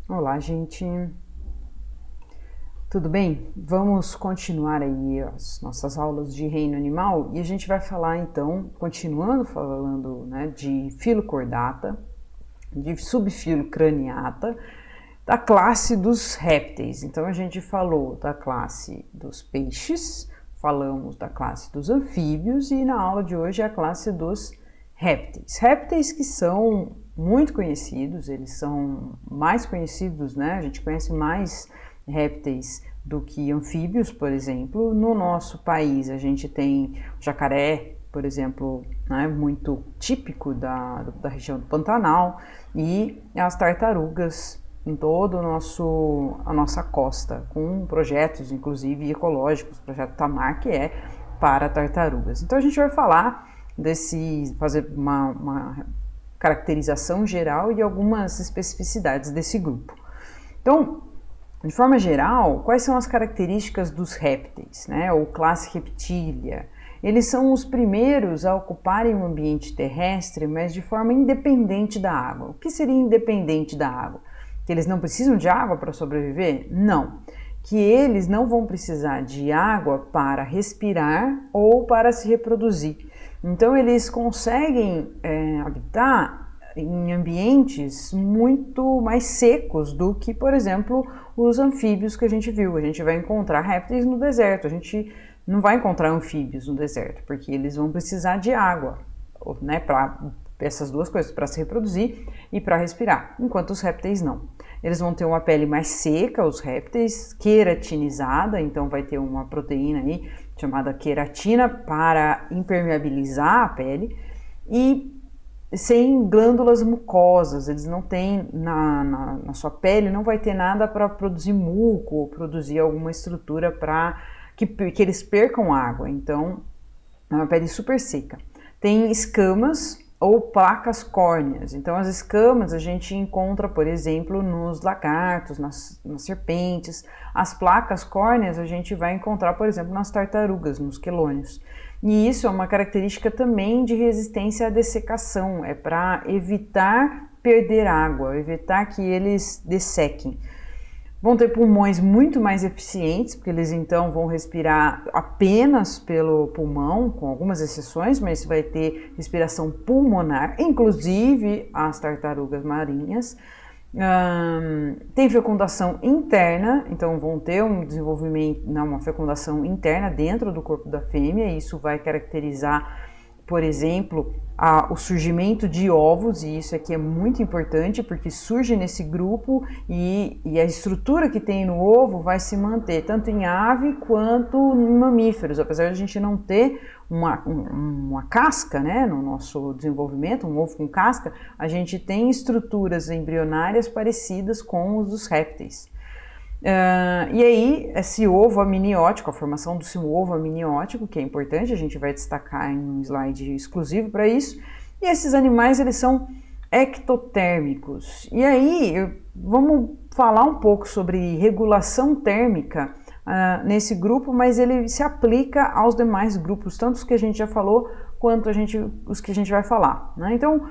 Olá, gente. Tudo bem? Vamos continuar aí as nossas aulas de reino animal e a gente vai falar então, continuando falando, né, de filocordata, de subfilo craniata, da classe dos répteis. Então a gente falou da classe dos peixes, falamos da classe dos anfíbios e na aula de hoje é a classe dos répteis. Répteis que são muito conhecidos, eles são mais conhecidos, né? A gente conhece mais répteis do que anfíbios, por exemplo. No nosso país a gente tem o jacaré, por exemplo, né, muito típico da região do Pantanal, e as tartarugas em toda a nossa costa, com projetos, inclusive, ecológicos, o projeto Tamar, que é para tartarugas. Então a gente vai falar fazer uma caracterização geral e algumas especificidades desse grupo. Então, de forma geral, quais são as características dos répteis, né, ou classe reptília? Eles são os primeiros a ocuparem o ambiente terrestre, mas de forma independente da água. O que seria independente da água? Que eles não precisam de água para sobreviver? Não. Que eles não vão precisar de água para respirar ou para se reproduzir. Então eles conseguem habitar em ambientes muito mais secos do que, por exemplo, os anfíbios que a gente viu. A gente vai encontrar répteis no deserto, a gente não vai encontrar anfíbios no deserto, porque eles vão precisar de água, né, para essas duas coisas, para se reproduzir e para respirar, enquanto os répteis não. Eles vão ter uma pele mais seca, os répteis, queratinizada, então vai ter uma proteína aí chamada queratina para impermeabilizar a pele, e sem glândulas mucosas, eles não têm na sua pele, não vai ter nada para produzir muco ou produzir alguma estrutura para que eles percam água, então é uma pele super seca. Tem escamas ou placas córneas, então as escamas a gente encontra, por exemplo, nos lagartos, nas serpentes. As placas córneas a gente vai encontrar, por exemplo, nas tartarugas, nos quelônios. E isso é uma característica também de resistência à dessecação, é para evitar perder água, evitar que eles dessequem. Vão ter pulmões muito mais eficientes, porque eles então vão respirar apenas pelo pulmão, com algumas exceções, mas vai ter respiração pulmonar, inclusive as tartarugas marinhas. Tem fecundação interna, então vão ter um desenvolvimento, uma fecundação interna dentro do corpo da fêmea, e isso vai caracterizar, por exemplo, o surgimento de ovos, e isso aqui é muito importante porque surge nesse grupo e a estrutura que tem no ovo vai se manter tanto em ave quanto em mamíferos, apesar de a gente não ter uma casca, né, no nosso desenvolvimento, um ovo com casca, a gente tem estruturas embrionárias parecidas com os dos répteis. E aí, esse ovo amniótico, a formação do seu ovo amniótico, que é importante, a gente vai destacar em um slide exclusivo para isso. E esses animais, eles são ectotérmicos. E aí, vamos falar um pouco sobre regulação térmica nesse grupo, mas ele se aplica aos demais grupos, tanto os que a gente já falou, quanto os que a gente vai falar, né? Então,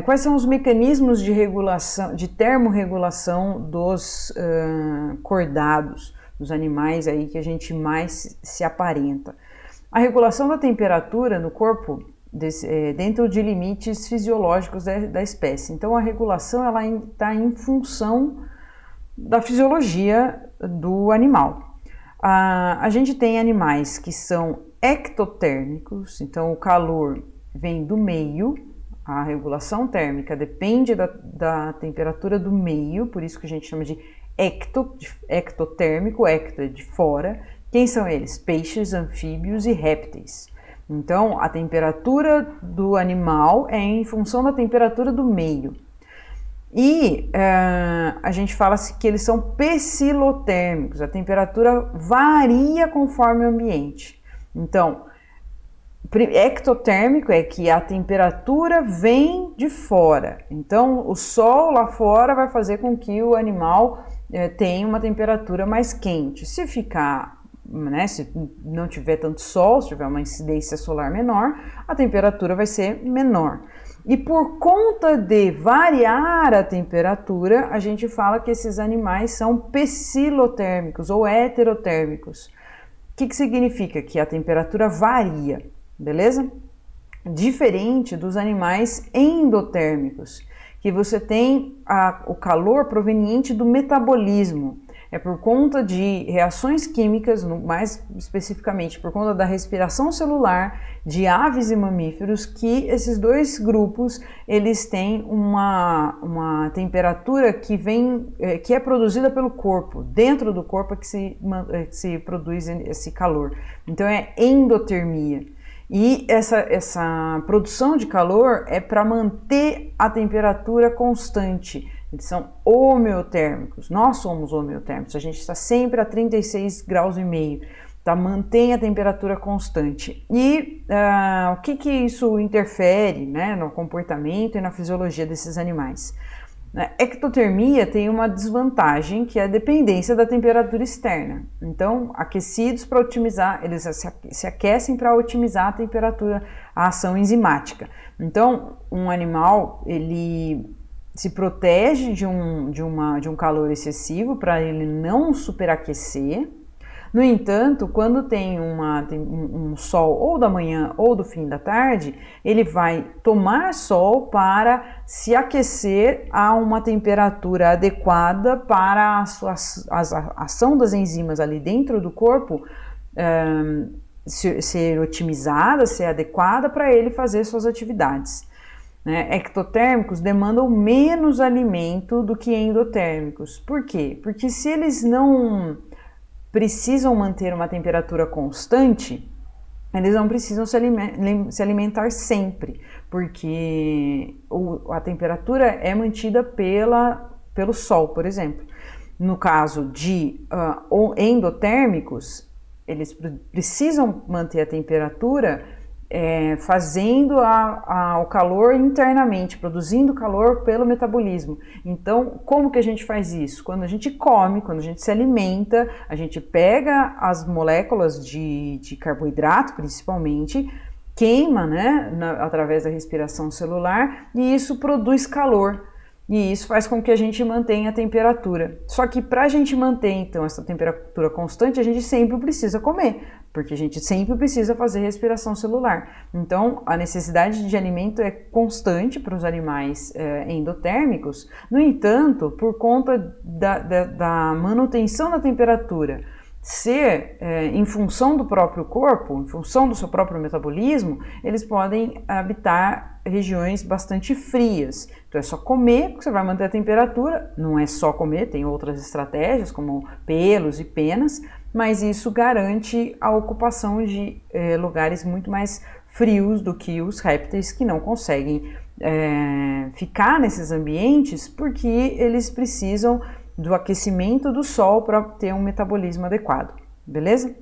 quais são os mecanismos de regulação, de termorregulação dos cordados, dos animais aí que a gente mais se aparenta? A regulação da temperatura no corpo dentro de limites fisiológicos da espécie. Então a regulação ela está em função da fisiologia do animal. A gente tem animais que são ectotérmicos, então o calor vem do meio. A regulação térmica depende da temperatura do meio, por isso que a gente chama de ectotérmico, ecto é de fora. Quem são eles? Peixes, anfíbios e répteis. Então, a temperatura do animal é em função da temperatura do meio. E a gente fala que eles são pecilotérmicos, a temperatura varia conforme o ambiente. Então, ectotérmico é que a temperatura vem de fora, então o sol lá fora vai fazer com que o animal tenha uma temperatura mais quente. Se ficar, né, se não tiver tanto sol, se tiver uma incidência solar menor, a temperatura vai ser menor. E por conta de variar a temperatura, a gente fala que esses animais são psilotérmicos ou heterotérmicos. O que significa? Que a temperatura varia, beleza? Diferente dos animais endotérmicos, que você tem o calor proveniente do metabolismo. É por conta de reações químicas, mais especificamente por conta da respiração celular de aves e mamíferos, que esses dois grupos eles têm uma temperatura que é produzida pelo corpo. Dentro do corpo é que se produz esse calor. Então é endotermia. E essa produção de calor é para manter a temperatura constante. Eles são homeotérmicos, nós somos homeotérmicos, a gente está sempre a 36 graus e meio, tá? Mantém a temperatura constante. E o que isso interfere, né, no comportamento e na fisiologia desses animais? A ectotermia tem uma desvantagem, que é a dependência da temperatura externa. Então, aquecidos para otimizar, eles se aquecem para otimizar a temperatura, a ação enzimática. Então, um animal, ele se protege de um calor excessivo para ele não superaquecer. No entanto, quando tem um sol ou da manhã ou do fim da tarde, ele vai tomar sol para se aquecer a uma temperatura adequada para a ação das enzimas ali dentro do corpo ser otimizada, ser adequada para ele fazer suas atividades. Ectotérmicos demandam menos alimento do que endotérmicos. Por quê? Porque se eles não precisam manter uma temperatura constante, eles não precisam se alimentar sempre, porque a temperatura é mantida pelo sol, por exemplo. No caso de endotérmicos, eles precisam manter a temperatura fazendo o calor internamente, produzindo calor pelo metabolismo. Então, como que a gente faz isso? Quando a gente come, quando a gente se alimenta, a gente pega as moléculas de carboidrato, principalmente, queima, né, através da respiração celular, e isso produz calor. E isso faz com que a gente mantenha a temperatura. Só que para a gente manter, então, essa temperatura constante, a gente sempre precisa comer, porque a gente sempre precisa fazer respiração celular. Então, a necessidade de alimento é constante para os animais endotérmicos. No entanto, por conta da manutenção da temperatura ser em função do próprio corpo, em função do seu próprio metabolismo, eles podem habitar regiões bastante frias. Então é só comer, porque você vai manter a temperatura. Não é só comer, tem outras estratégias como pelos e penas, mas isso garante a ocupação de lugares muito mais frios do que os répteis, que não conseguem ficar nesses ambientes porque eles precisam do aquecimento do sol para ter um metabolismo adequado, beleza?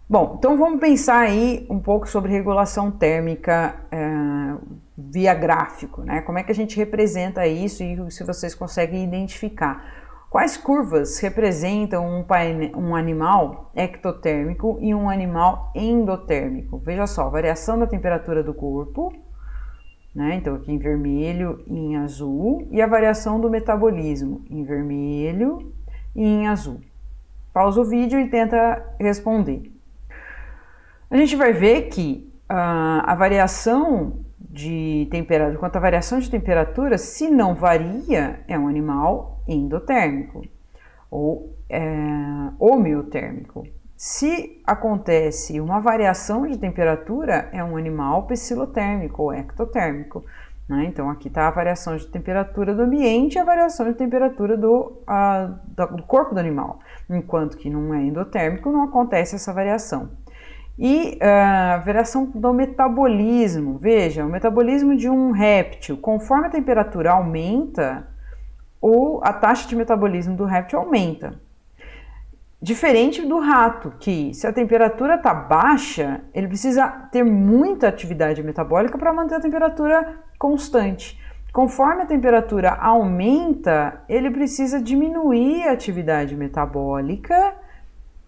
Bom, então vamos pensar aí um pouco sobre regulação térmica via gráfico, né? Como é que a gente representa isso e se vocês conseguem identificar. Quais curvas representam um animal ectotérmico e um animal endotérmico? Veja só, variação da temperatura do corpo, né? Então aqui em vermelho e em azul, e a variação do metabolismo em vermelho e em azul. Pausa o vídeo e tenta responder. A gente vai ver que a variação de temperatura, quanto à variação de temperatura, se não varia, é um animal endotérmico ou homeotérmico. Se acontece uma variação de temperatura, é um animal psilotérmico ou ectotérmico, né? Então aqui está a variação de temperatura do ambiente e a variação de temperatura do corpo do animal, enquanto que não é endotérmico, não acontece essa variação. E a variação do metabolismo, veja, o metabolismo de um réptil, conforme a temperatura aumenta, a taxa de metabolismo do réptil aumenta. Diferente do rato, que se a temperatura está baixa, ele precisa ter muita atividade metabólica para manter a temperatura constante. Conforme a temperatura aumenta, ele precisa diminuir a atividade metabólica,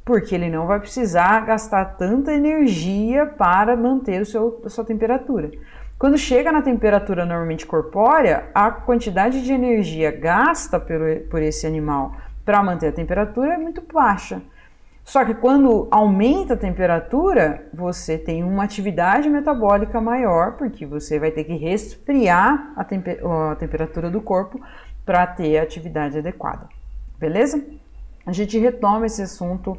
porque ele não vai precisar gastar tanta energia para manter a sua temperatura. Quando chega na temperatura normalmente corpórea, a quantidade de energia gasta por esse animal para manter a temperatura é muito baixa. Só que quando aumenta a temperatura, você tem uma atividade metabólica maior, porque você vai ter que resfriar a temperatura do corpo para ter a atividade adequada. Beleza? A gente retoma esse assunto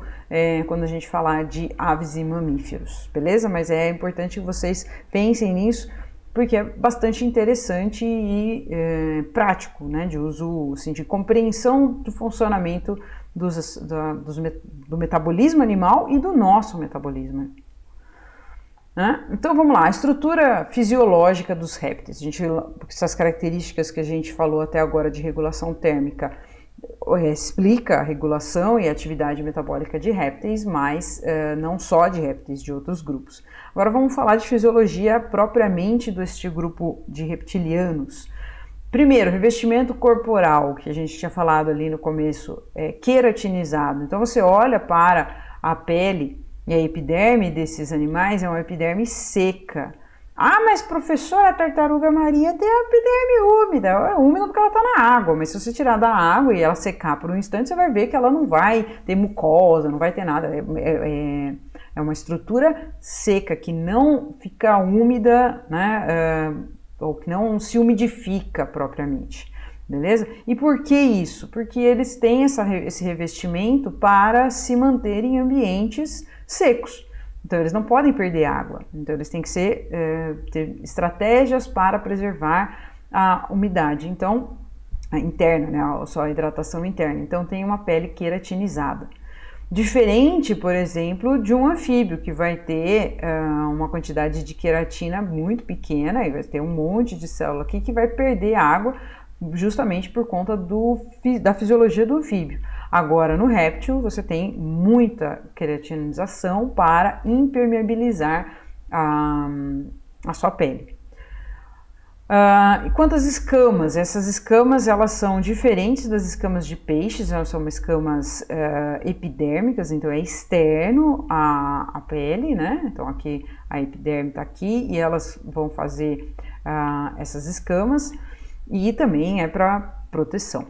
quando a gente falar de aves e mamíferos, beleza? Mas é importante que vocês pensem nisso, porque é bastante interessante e prático, né? De uso, assim, de compreensão do funcionamento do metabolismo animal e do nosso metabolismo. Né? Então vamos lá, a estrutura fisiológica dos répteis. Essas características que a gente falou até agora de regulação térmica explica a regulação e a atividade metabólica de répteis, mas não só de répteis, de outros grupos. Agora vamos falar de fisiologia propriamente deste grupo de reptilianos. Primeiro, revestimento corporal, que a gente tinha falado ali no começo, é queratinizado. Então você olha para a pele e a epiderme desses animais, é uma epiderme seca. Ah, mas professora, a tartaruga marinha tem a epiderme úmida. É úmida porque ela está na água, mas se você tirar da água e ela secar por um instante, você vai ver que ela não vai ter mucosa, não vai ter nada. É uma estrutura seca, que não fica úmida, né? Ou que não se umidifica propriamente, beleza? E por que isso? Porque eles têm esse revestimento para se manterem em ambientes secos. Então eles não podem perder água, então eles têm que ter estratégias para preservar a umidade, então, interna, né? Só a hidratação interna. Então tem uma pele queratinizada. Diferente, por exemplo, de um anfíbio, que vai ter uma quantidade de queratina muito pequena, e vai ter um monte de célula aqui que vai perder água justamente por conta da fisiologia do anfíbio. Agora, no réptil, você tem muita queratinização para impermeabilizar a sua pele. E quanto às escamas, essas escamas elas são diferentes das escamas de peixes, elas são escamas epidérmicas, então é externo à pele, né? Então aqui a epiderme está aqui e elas vão fazer essas escamas, e também é para proteção.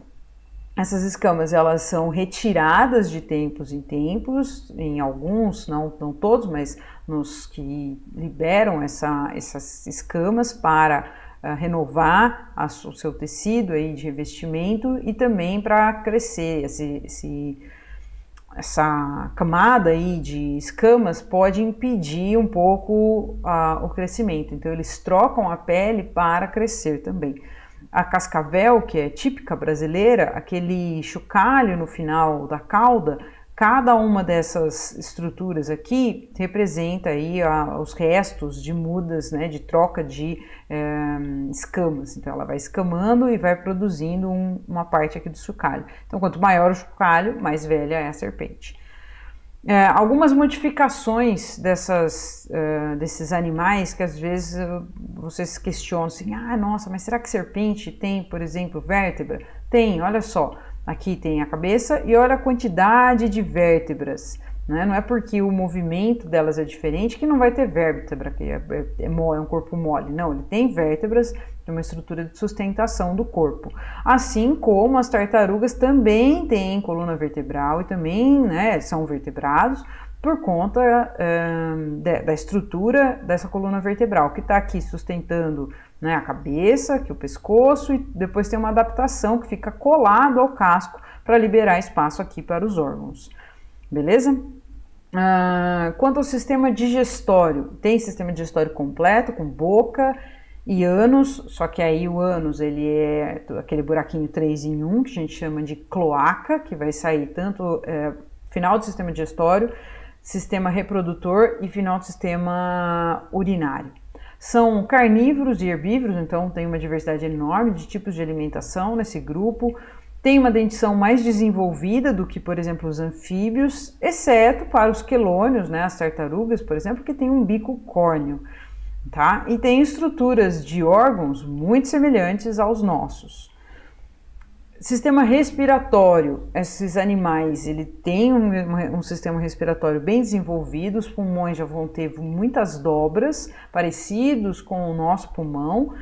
Essas escamas elas são retiradas de tempos em tempos, em alguns, não todos, mas nos que liberam essas escamas para renovar o seu tecido aí de revestimento, e também para crescer. Essa camada aí de escamas pode impedir um pouco o crescimento, então eles trocam a pele para crescer também. A cascavel, que é típica brasileira, aquele chocalho no final da cauda, cada uma dessas estruturas aqui representa aí os restos de mudas, né, de troca de escamas. Então ela vai escamando e vai produzindo uma parte aqui do chocalho. Então quanto maior o chocalho, mais velha é a serpente. Algumas modificações desses animais que às vezes vocês questionam assim, nossa, mas será que serpente tem, por exemplo, vértebra? Tem, olha só, aqui tem a cabeça e olha a quantidade de vértebras, né? Não é porque o movimento delas é diferente que não vai ter vértebra, que é um corpo mole, não, ele tem vértebras, tem uma estrutura de sustentação do corpo. Assim como as tartarugas também têm coluna vertebral e também, né, são vertebrados por conta da estrutura dessa coluna vertebral, que está aqui sustentando, né, a cabeça, aqui o pescoço, e depois tem uma adaptação que fica colado ao casco para liberar espaço aqui para os órgãos. Beleza? Quanto ao sistema digestório, tem sistema digestório completo, com boca e ânus, só que aí o ânus ele é aquele buraquinho 3 em 1, que a gente chama de cloaca, que vai sair tanto final do sistema digestório, sistema reprodutor e final do sistema urinário. São carnívoros e herbívoros, então tem uma diversidade enorme de tipos de alimentação nesse grupo. Tem uma dentição mais desenvolvida do que, por exemplo, os anfíbios, exceto para os quelônios, né, as tartarugas, por exemplo, que tem um bico córneo, tá? E tem estruturas de órgãos muito semelhantes aos nossos. Sistema respiratório, esses animais, ele tem um sistema respiratório bem desenvolvido, os pulmões já vão ter muitas dobras, parecidos com o nosso pulmão,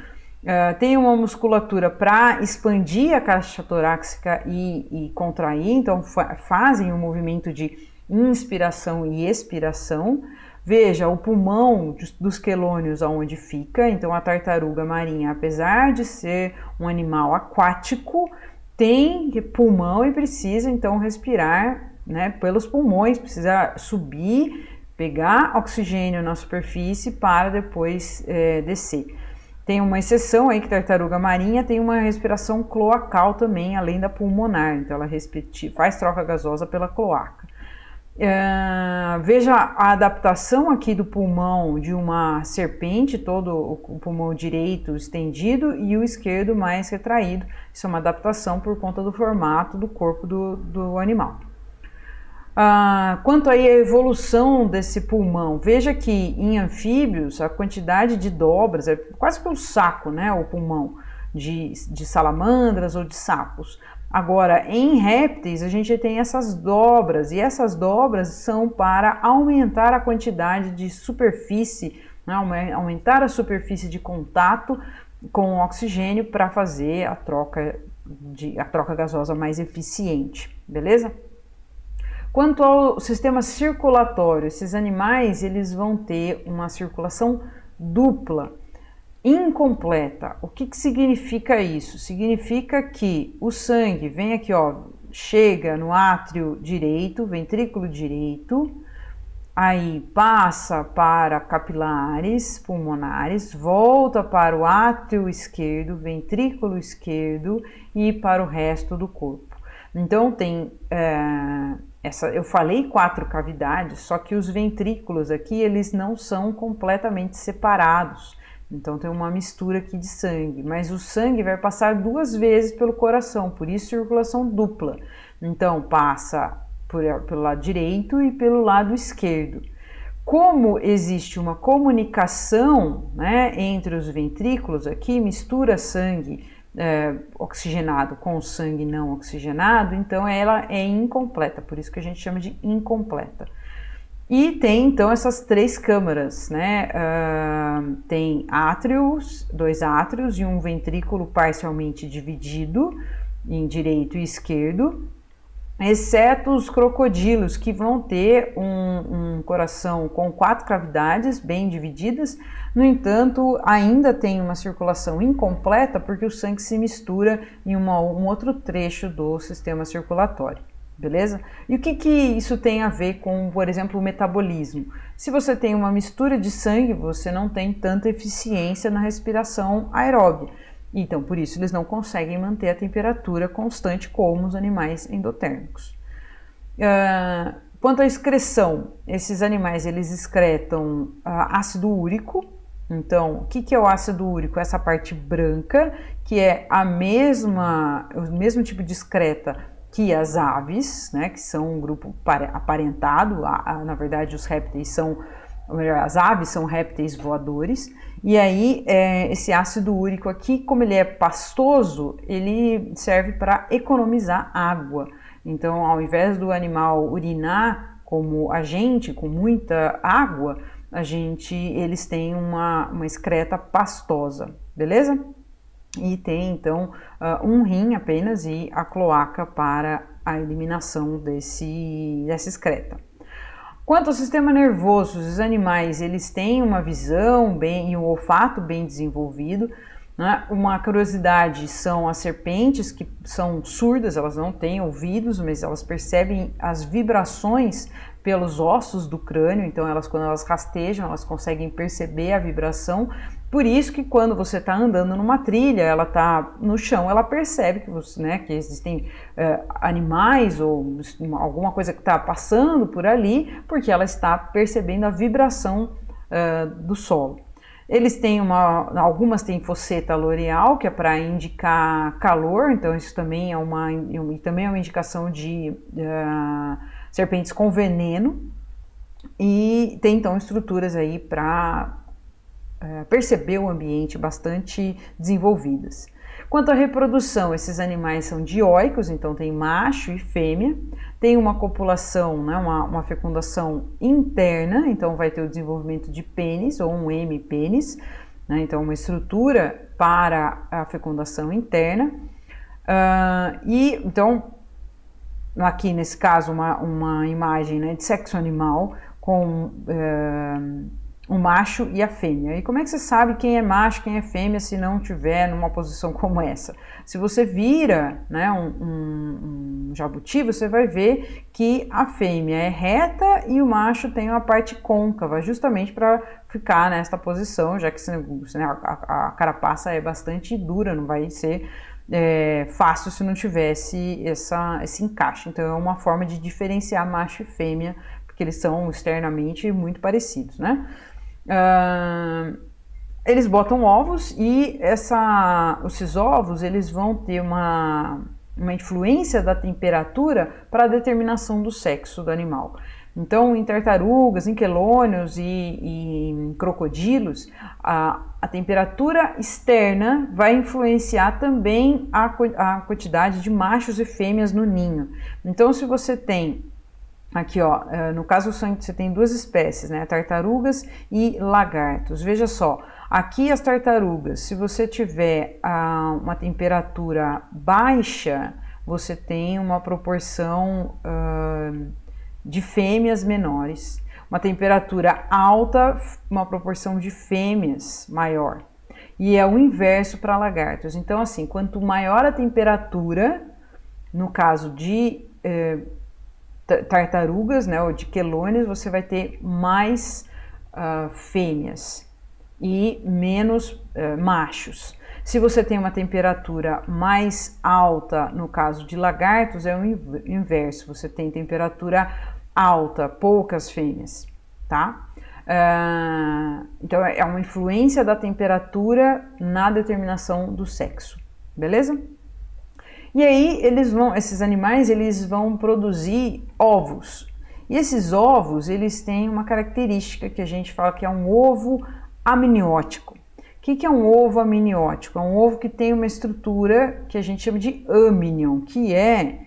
tem uma musculatura para expandir a caixa torácica e contrair, então fazem um movimento de inspiração e expiração. Veja, o pulmão dos quelônios aonde fica, então a tartaruga marinha, apesar de ser um animal aquático, tem pulmão e precisa então respirar, né, pelos pulmões, precisa subir, pegar oxigênio na superfície para depois descer. Tem uma exceção aí que tartaruga marinha tem uma respiração cloacal também, além da pulmonar, então ela faz troca gasosa pela cloaca. Veja a adaptação aqui do pulmão de uma serpente, todo o pulmão direito estendido e o esquerdo mais retraído. Isso é uma adaptação por conta do formato do corpo do animal. Quanto aí à evolução desse pulmão, veja que em anfíbios a quantidade de dobras é quase que um saco, né, o pulmão de salamandras ou de sapos. Agora, em répteis, a gente tem essas dobras, e essas dobras são para aumentar a quantidade de superfície, né, aumentar a superfície de contato com o oxigênio para fazer a troca gasosa mais eficiente, beleza? Quanto ao sistema circulatório, esses animais eles vão ter uma circulação dupla, incompleta. O que significa isso? Significa que o sangue vem aqui, ó, chega no átrio direito, ventrículo direito, aí passa para capilares pulmonares, volta para o átrio esquerdo, ventrículo esquerdo e para o resto do corpo. Então tem eu falei 4 cavidades, só que os ventrículos aqui eles não são completamente separados. Então tem uma mistura aqui de sangue, mas o sangue vai passar 2 vezes pelo coração, por isso circulação dupla. Então passa pelo lado direito e pelo lado esquerdo. Como existe uma comunicação, né, entre os ventrículos aqui, mistura sangue oxigenado com sangue não oxigenado, então ela é incompleta, por isso que a gente chama de incompleta. E tem então essas 3 câmaras, né? Tem átrios, 2 átrios e um ventrículo parcialmente dividido em direito e esquerdo, exceto os crocodilos, que vão ter um coração com 4 cavidades bem divididas. No entanto, ainda tem uma circulação incompleta porque o sangue se mistura em um outro trecho do sistema circulatório. Beleza? E o que isso tem a ver com, por exemplo, o metabolismo? Se você tem uma mistura de sangue, você não tem tanta eficiência na respiração aeróbica. Então, por isso, eles não conseguem manter a temperatura constante como os animais endotérmicos. Quanto à excreção, esses animais eles excretam ácido úrico. Então, o que é o ácido úrico? Essa parte branca, que é o mesmo tipo de excreta que as aves, né, que são um grupo aparentado, na verdade os répteis as aves são répteis voadores, e aí esse ácido úrico aqui, como ele é pastoso, ele serve para economizar água. Então, ao invés do animal urinar como a gente, com muita água, eles têm uma excreta pastosa, beleza? E tem então um rim apenas e a cloaca para a eliminação dessa excreta. Quanto ao sistema nervoso, os animais eles têm uma visão e um olfato bem desenvolvido, né? Uma curiosidade são as serpentes, que são surdas, elas não têm ouvidos, mas elas percebem as vibrações pelos ossos do crânio, então quando elas rastejam, elas conseguem perceber a vibração. Por isso que quando você está andando numa trilha, ela está no chão, ela percebe que, que existem animais ou alguma coisa que está passando por ali, porque ela está percebendo a vibração do solo. Eles têm algumas têm fosseta loreal, que é para indicar calor, então isso também é uma indicação de serpentes com veneno, e tem então estruturas aí para perceber o ambiente bastante desenvolvidas. Quanto à reprodução, esses animais são dioicos, então tem macho e fêmea, tem uma copulação, né, uma fecundação interna, então vai ter o desenvolvimento de pênis ou um hemipênis, né, então uma estrutura para a fecundação interna. E então, aqui nesse caso, uma imagem, né, de sexo animal com o macho e a fêmea. E como é que você sabe quem é macho, quem é fêmea, se não tiver numa posição como essa? Se você vira, né, um jabuti, você vai ver que a fêmea é reta e o macho tem uma parte côncava, justamente para ficar nesta posição, já que a carapaça é bastante dura, não vai ser fácil se não tivesse esse encaixe. Então é uma forma de diferenciar macho e fêmea, porque eles são externamente muito parecidos, né? Eles botam ovos e esses ovos eles vão ter uma influência da temperatura para a determinação do sexo do animal. Então, em tartarugas, em quelônios e em crocodilos, a temperatura externa vai influenciar também a quantidade de machos e fêmeas no ninho. Então, se você tem aqui, ó, no caso você tem duas espécies, né, tartarugas e lagartos. Veja só, aqui as tartarugas, se você tiver uma temperatura baixa, você tem uma proporção de fêmeas menores. Uma temperatura alta, uma proporção de fêmeas maior. E é o inverso para lagartos. Então, assim, quanto maior a temperatura, no caso de tartarugas, né, ou de quelônios, você vai ter mais fêmeas e menos machos. Se você tem uma temperatura mais alta, no caso de lagartos, é o inverso, você tem temperatura alta, poucas fêmeas, tá? Então é uma influência da temperatura na determinação do sexo, beleza? E aí esses animais eles vão produzir ovos. E esses ovos eles têm uma característica que a gente fala que é um ovo amniótico. O que é um ovo amniótico? É um ovo que tem uma estrutura que a gente chama de amnion, que é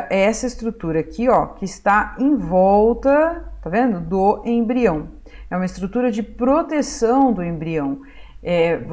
essa estrutura aqui, ó, que está em volta, tá vendo? Do embrião. É uma estrutura de proteção do embrião.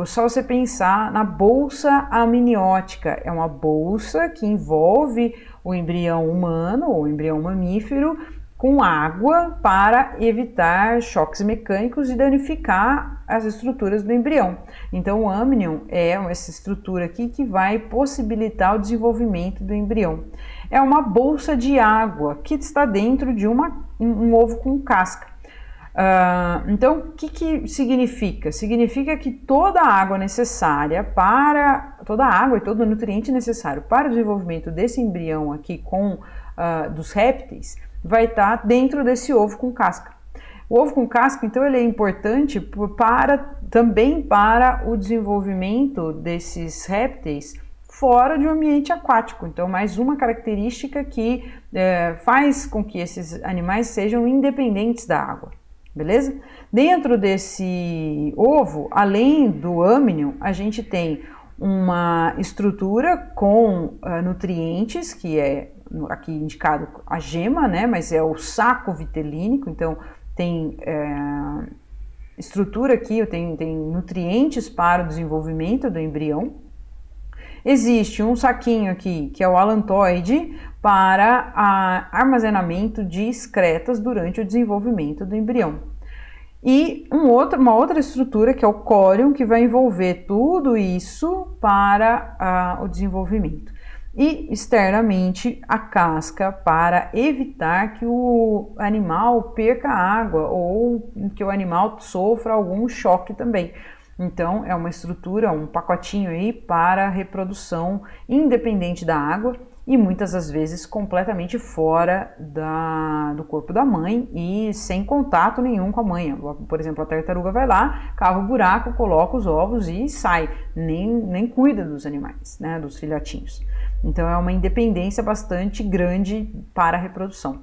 Só você pensar na bolsa amniótica. É uma bolsa que envolve o embrião humano ou o embrião mamífero com água para evitar choques mecânicos e danificar as estruturas do embrião. Então o amnion é essa estrutura aqui que vai possibilitar o desenvolvimento do embrião. É uma bolsa de água que está dentro de um ovo com casca. Então o que significa? Significa que toda a água necessária toda a água e todo o nutriente necessário para o desenvolvimento desse embrião aqui dos répteis vai estar dentro desse ovo com casca. O ovo com casca, então, ele é importante também para o desenvolvimento desses répteis fora de um ambiente aquático. Então, mais uma característica que faz com que esses animais sejam independentes da água, beleza? Dentro desse ovo, além do amnion, a gente tem uma estrutura com nutrientes, que é aqui indicado a gema, né? Mas é o saco vitelínico, então tem estrutura aqui, tem nutrientes para o desenvolvimento do embrião. Existe um saquinho aqui, que é o alantoide, para armazenamento de excretas durante o desenvolvimento do embrião. E uma outra estrutura, que é o córion, que vai envolver tudo isso para o desenvolvimento. E externamente a casca para evitar que o animal perca água ou que o animal sofra algum choque também. Então é uma estrutura, um pacotinho aí para reprodução independente da água e muitas das vezes completamente fora do corpo da mãe e sem contato nenhum com a mãe. Por exemplo, a tartaruga vai lá, cava o buraco, coloca os ovos e sai, nem cuida dos animais, né, dos filhotinhos. Então é uma independência bastante grande para a reprodução.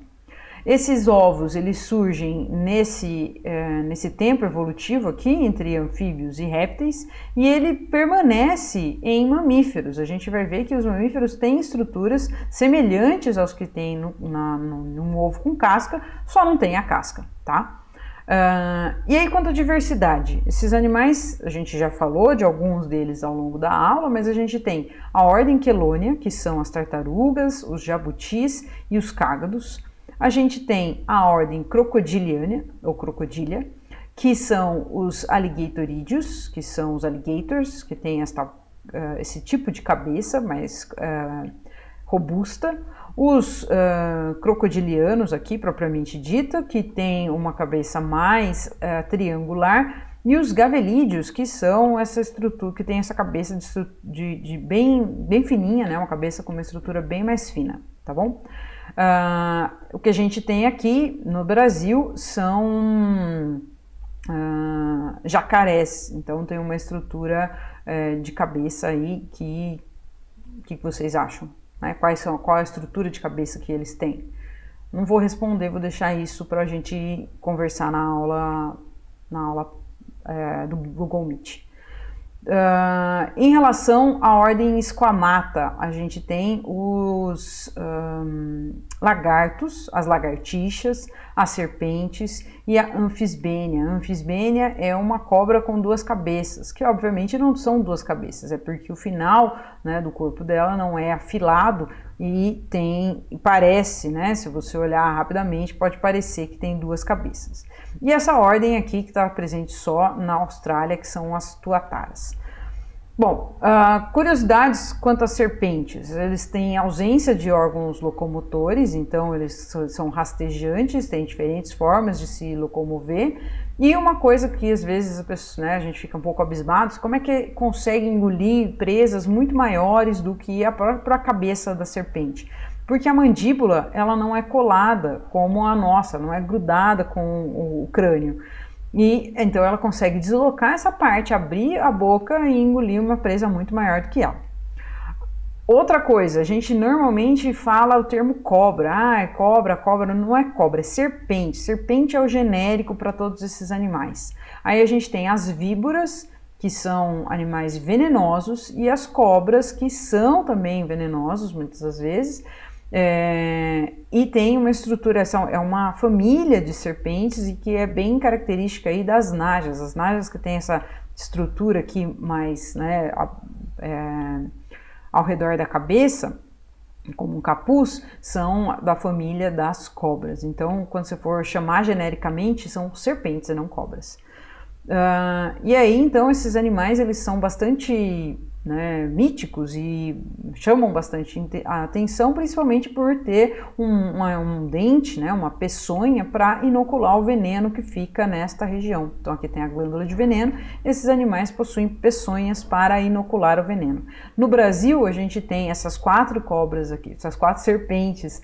Esses ovos, eles surgem nesse tempo evolutivo aqui, entre anfíbios e répteis, e ele permanece em mamíferos. A gente vai ver que os mamíferos têm estruturas semelhantes aos que tem num ovo com casca, só não tem a casca, tá? E aí, quanto à diversidade, esses animais, a gente já falou de alguns deles ao longo da aula, mas a gente tem a ordem Chelonia, que são as tartarugas, os jabutis e os cágados. A gente tem a ordem Crocodiliana, ou Crocodilia, que são os alligatorídeos, que são os alligators, que tem esse tipo de cabeça mais robusta. Os crocodilianos aqui, propriamente dita, que tem uma cabeça mais triangular, e os gavelídeos, que são essa estrutura, que tem essa cabeça de bem fininha, né? Uma cabeça com uma estrutura bem mais fina, tá bom? O que a gente tem aqui no Brasil são jacarés, então tem uma estrutura de cabeça aí que vocês acham? Né? Qual é a estrutura de cabeça que eles têm? Não vou responder, vou deixar isso para a gente conversar na aula do Google Meet. Em relação à ordem Squamata, a gente tem os lagartos, as lagartixas, as serpentes e a anfisbênia. A anfisbênia é uma cobra com duas cabeças, que obviamente não são duas cabeças, é porque o final, né, do corpo dela não é afilado e parece, né, se você olhar rapidamente, pode parecer que tem duas cabeças. E essa ordem aqui que está presente só na Austrália, que são as tuataras. Bom, curiosidades quanto às serpentes. Eles têm ausência de órgãos locomotores, então eles são rastejantes, têm diferentes formas de se locomover. E uma coisa que às vezes a gente fica um pouco abismado, como é que consegue engolir presas muito maiores do que a própria cabeça da serpente? Porque a mandíbula, ela não é colada como a nossa, não é grudada com o crânio. E então ela consegue deslocar essa parte, abrir a boca e engolir uma presa muito maior do que ela. Outra coisa, a gente normalmente fala o termo cobra. É cobra, cobra não é cobra, é serpente. Serpente é o genérico para todos esses animais. Aí a gente tem as víboras, que são animais venenosos, e as cobras, que são também venenosos muitas das vezes. E tem uma estruturação, é uma família de serpentes e que é bem característica aí das najas. As najas que tem essa estrutura aqui mais, né, ao redor da cabeça, como um capuz, são da família das cobras. Então, quando você for chamar genericamente, são serpentes e não cobras. E aí, então, esses animais, eles são bastante, né, míticos e chamam bastante a atenção, principalmente por ter um dente, né, uma peçonha para inocular o veneno que fica nesta região. Então aqui tem a glândula de veneno, esses animais possuem peçonhas para inocular o veneno. No Brasil a gente tem essas 4 cobras aqui, essas 4 serpentes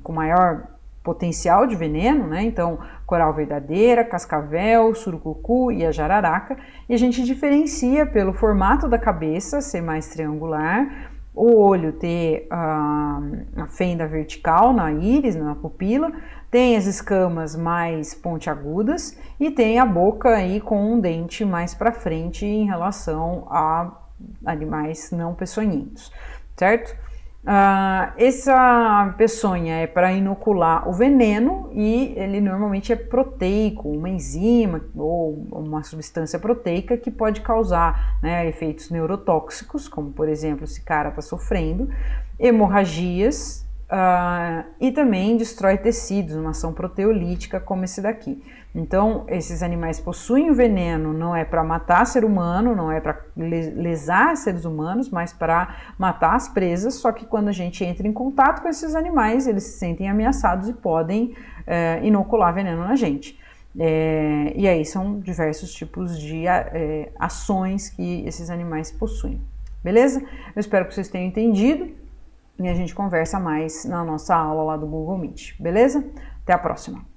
com maior potencial de veneno, né? Então, coral verdadeira, cascavel, surucucu e a jararaca. E a gente diferencia pelo formato da cabeça ser mais triangular, o olho ter a fenda vertical na íris, na pupila, tem as escamas mais pontiagudas e tem a boca aí com um dente mais para frente em relação a animais não peçonhentos, certo? Essa peçonha é para inocular o veneno e ele normalmente é proteico, uma enzima ou uma substância proteica que pode causar, né, efeitos neurotóxicos, como por exemplo esse cara está sofrendo, hemorragias e também destrói tecidos, uma ação proteolítica como esse daqui. Então, esses animais possuem o veneno, não é para matar ser humano, não é para lesar seres humanos, mas para matar as presas, só que quando a gente entra em contato com esses animais, eles se sentem ameaçados e podem inocular veneno na gente. E aí são diversos tipos de ações que esses animais possuem. Beleza? Eu espero que vocês tenham entendido e a gente conversa mais na nossa aula lá do Google Meet. Beleza? Até a próxima!